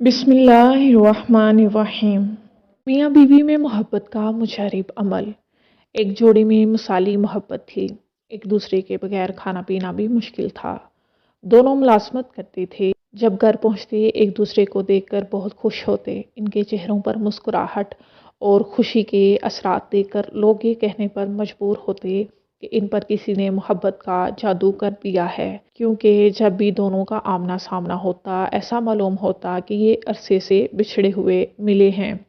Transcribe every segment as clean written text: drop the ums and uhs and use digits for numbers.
बिस्मिल्लाहिर्रहमानिर्रहीम। मियाँ बीवी में मोहब्बत का मुजरिब अमल। एक जोड़ी में मिसाली मोहब्बत थी। एक दूसरे के बगैर खाना पीना भी मुश्किल था। दोनों मुलाजमत करते थे। जब घर पहुंचते एक दूसरे को देखकर बहुत खुश होते। इनके चेहरों पर मुस्कुराहट और खुशी के असरात देखकर लोग ये कहने पर मजबूर होते कि इन पर किसी ने मोहब्बत का जादू कर दिया है, क्योंकि जब भी दोनों का आमना सामना होता ऐसा मालूम होता कि ये अरसे से बिछड़े हुए मिले हैं।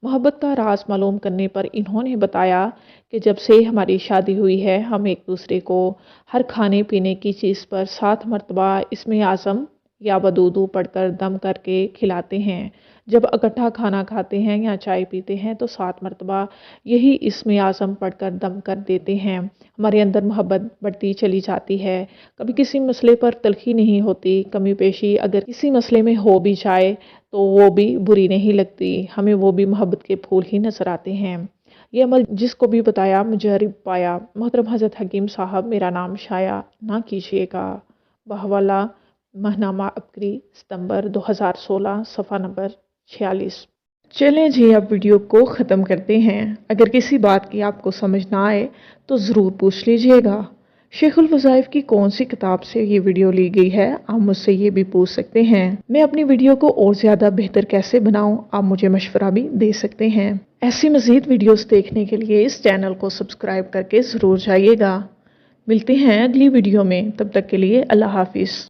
मोहब्बत का राज मालूम करने पर इन्होंने बताया कि जब से हमारी शादी हुई है हम एक दूसरे को हर खाने पीने की चीज़ पर 7 मरतबा इसमें आज़म या वदूदू पढ़कर दम करके खिलाते हैं। जब इकट्ठा खाना खाते हैं या चाय पीते हैं तो 7 मरतबा यही इसमें आज़म पढ़कर दम कर देते हैं। हमारे अंदर मोहब्बत बढ़ती चली जाती है। कभी किसी मसले पर तलखी नहीं होती। कमी पेशी अगर किसी मसले में हो भी जाए तो वो भी बुरी नहीं लगती। हमें वो भी मोहब्बत के फूल ही नजर आते हैं। ये अमल जिसको भी बताया मुजरिब पाया। मोहतरम हज़रत हकीम साहब, मेरा नाम शाया ना कीजिएगा। बहवाला महनामा अबकरी, सितंबर 2016, सफ़ा नंबर 46। चलें जी, अब वीडियो को ख़त्म करते हैं। अगर किसी बात की आपको समझ ना आए तो ज़रूर पूछ लीजिएगा। शेखुल वज़ाइफ की कौन सी किताब से ये वीडियो ली गई है, आप मुझसे ये भी पूछ सकते हैं। मैं अपनी वीडियो को और ज़्यादा बेहतर कैसे बनाऊं, आप मुझे मशवरा भी दे सकते हैं। ऐसी मज़ीद वीडियोस देखने के लिए इस चैनल को सब्सक्राइब करके ज़रूर जाइएगा। मिलते हैं अगली वीडियो में, तब तक के लिए अल्लाह हाफिज़।